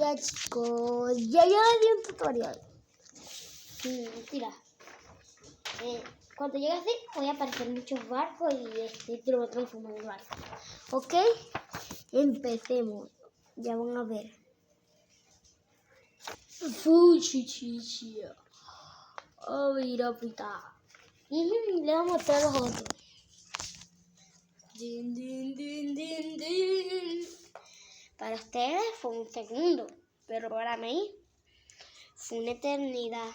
Ya chicos, ya di un tutorial. Mentira. Cuando llegue así voy a aparecer muchos barcos y te lo voy a transformar en barco. ¿Ok? Empecemos. Ya van a ver. Fuchichichia. Avirapita. Le vamos a mostrar los otros. Din, din, din, din, din. Para ustedes fue un segundo, pero para mí fue una eternidad.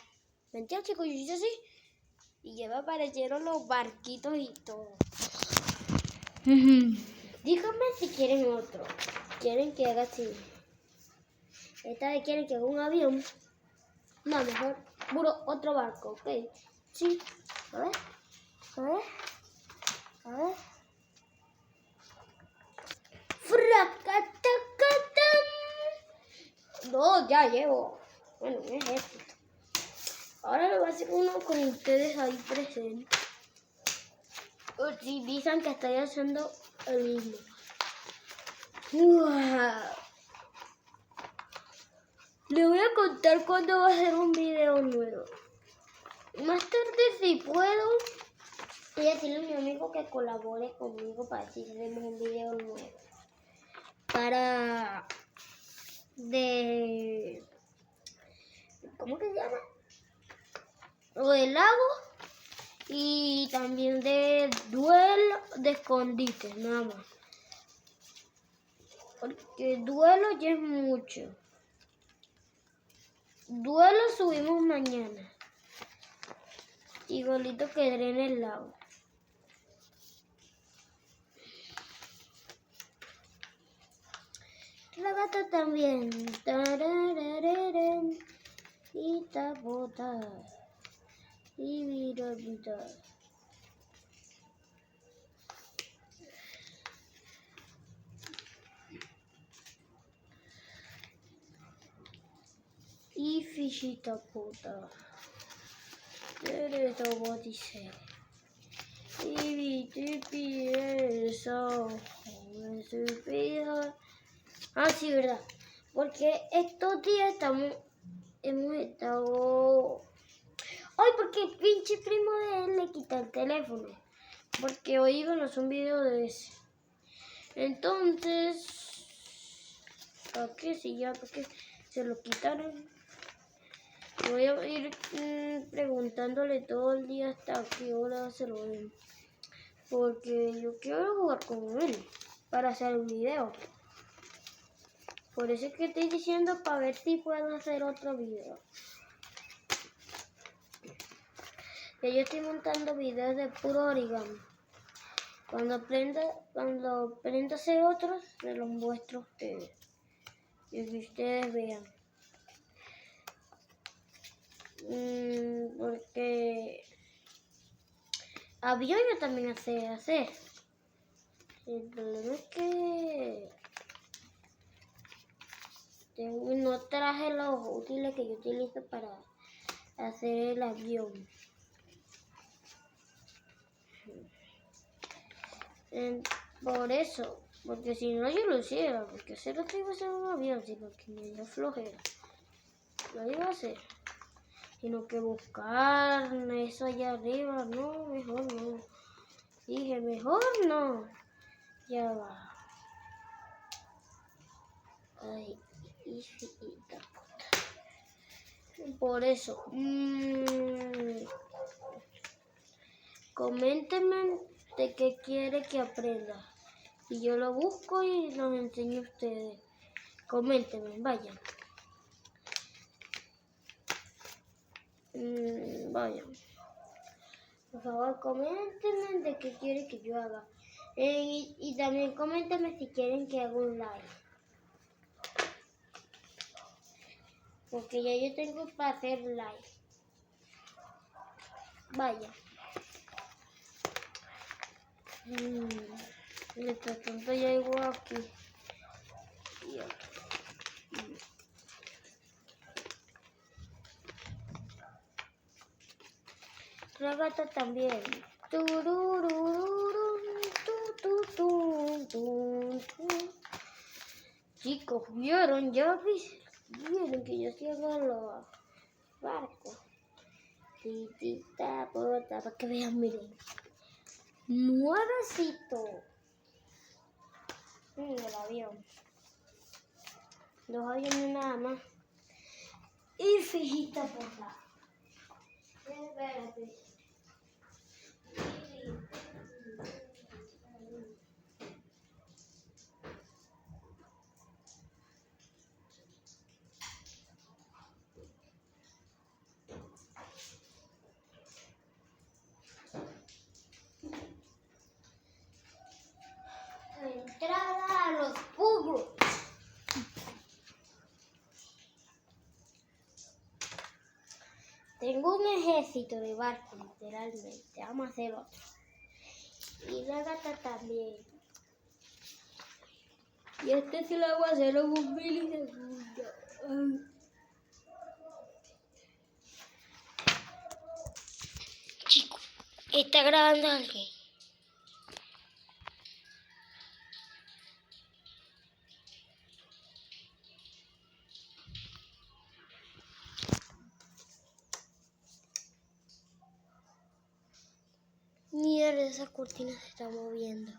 ¿Mentira, chicos? Yo hice así y ya me aparecieron los barquitos y todo. Díganme si quieren otro. ¿Quieren que haga así? Esta vez quieren que haga un avión. No, mejor puro otro barco, ¿ok? Sí. A ver. A ver. A ver. ¡Fracatacatán! No, ya llevo. Bueno, un ejército. Ahora lo voy a hacer uno con ustedes ahí presentes. Utilizan que estoy haciendo el mismo. ¡Wow! Le voy a contar cuándo va a ser un video nuevo. Más tarde, si puedo, voy a decirle a mi amigo que colabore conmigo para decir que hacemos un video nuevo. Para ¿cómo que se llama? Lo del lago y también de duelo de escondite, nada más. Porque duelo ya es mucho. Duelo subimos mañana. Igualito que en el lago. La gata también. Tararararán. Y tapota. Y virolita. Y fichita puta. Derecho botice. Y vitipi eso. Ah, sí, verdad. Porque estos días hemos estado... Ay, porque el pinche primo de él le quita el teléfono. Porque hoy iban a hacer un video de ese. Entonces... ¿Para qué? Si ya, porque se lo quitaron. Voy a ir preguntándole todo el día hasta qué hora se lo den. Porque yo quiero jugar con él para hacer un video. Por eso es que estoy diciendo para ver si puedo hacer otro video. Que yo estoy montando videos de puro origami. Cuando aprenda a hacer otros, se los muestro a ustedes. Y que ustedes vean. Porque avión yo también sé hacer. El problema es que no traje los útiles que yo utilizo para hacer el avión. Por eso, porque si no yo lo hiciera, porque hacer lo que iba a hacer un avión, sino que me dio flojera. Lo iba a hacer. Sino que buscar eso allá arriba, no, mejor no. Dije, mejor no. Ya va. Ay, hijita. Por eso, coméntenme de qué quiere que aprenda. Y yo lo busco y los enseño a ustedes. Coméntenme, vayan. Vayan. Por favor, coméntenme de qué quiere que yo haga. Y también coméntenme si quieren que haga un live. Porque ya yo tengo para hacer live. Vaya. Mientras tanto ya llego aquí. Y aquí. La gata también. Chicos, ¿vieron? Ya vi. Miren que yo estoy en los barcos. Titita, bota, para que vean, miren. Nuevecito. El avión. 2 aviones nada más. Y fijita por la. Espérate. Entrada a los pueblos. Tengo un ejército de barcos, literalmente. Vamos a hacer otro. Y la gata también. Y este sí lo voy a hacer en 1 milisegundo. Chicos, está grabando alguien. Mierda, esa cortina se está moviendo.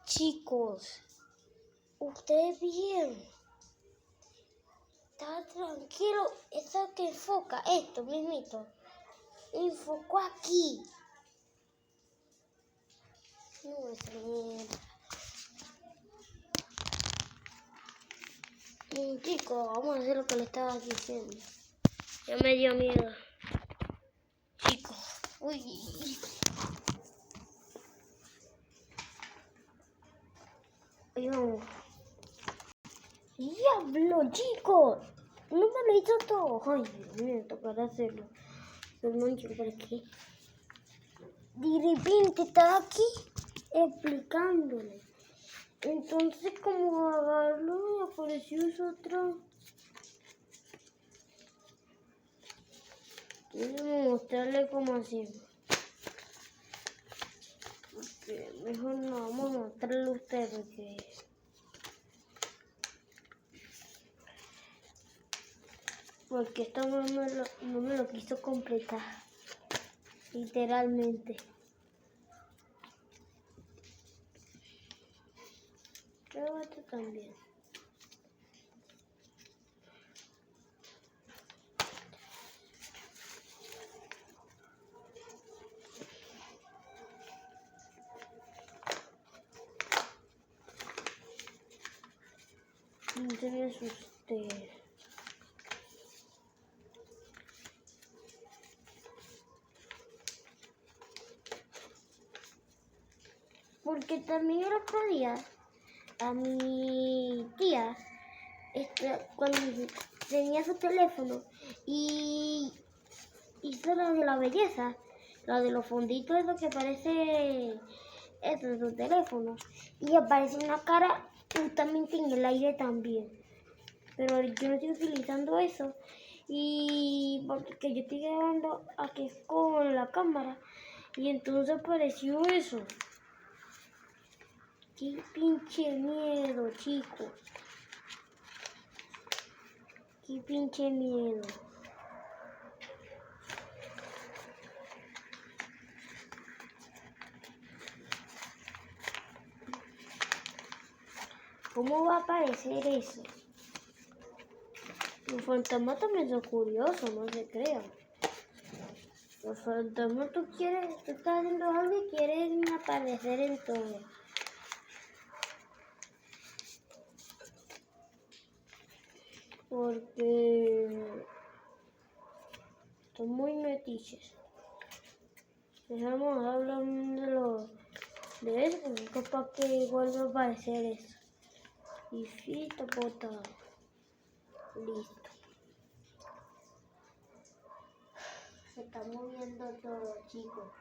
Chicos, ustedes vieron. Está tranquilo. Eso que enfoca, esto mismito. Enfocó aquí. No, esa mierda. Chicos, vamos a hacer lo que le estaba diciendo. Ya me dio miedo. Chicos, uy. Vamos. ¡Diablo, chicos! No me lo hizo todo. Ay, Dios mío, me tocará hacerlo. Pero no quiero por aquí. De repente estaba aquí explicándole. Entonces, como agarró y apareció eso otro. Quiero mostrarle cómo hacemos. Mejor no, vamos a mostrarle a ustedes que. Porque esto no me lo quiso completar. Literalmente. Creo esto también. No se me asuste. Porque también el otro día a mi tía, cuando tenía su teléfono y hizo la de la belleza, la de los fonditos, eso que parece eso de su teléfono, y aparece una cara justamente en el aire también. Pero yo no estoy utilizando eso, y porque yo estoy grabando aquí con la cámara, y entonces apareció eso. ¡Qué pinche miedo, chicos! ¡Qué pinche miedo! ¿Cómo va a aparecer eso? Los fantasmas también son curiosos, no se crean. Los fantasmas, tú estás haciendo algo y quieren aparecer en todo. Porque son muy metiches. Dejamos hablando de eso, porque para que vuelva a aparecer eso. Y fito botado. Listo. Se está moviendo todo, chicos.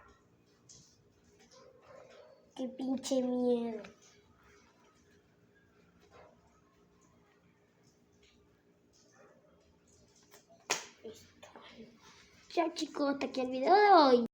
Qué pinche miedo. Listo. Ya chicos, hasta aquí el video de hoy.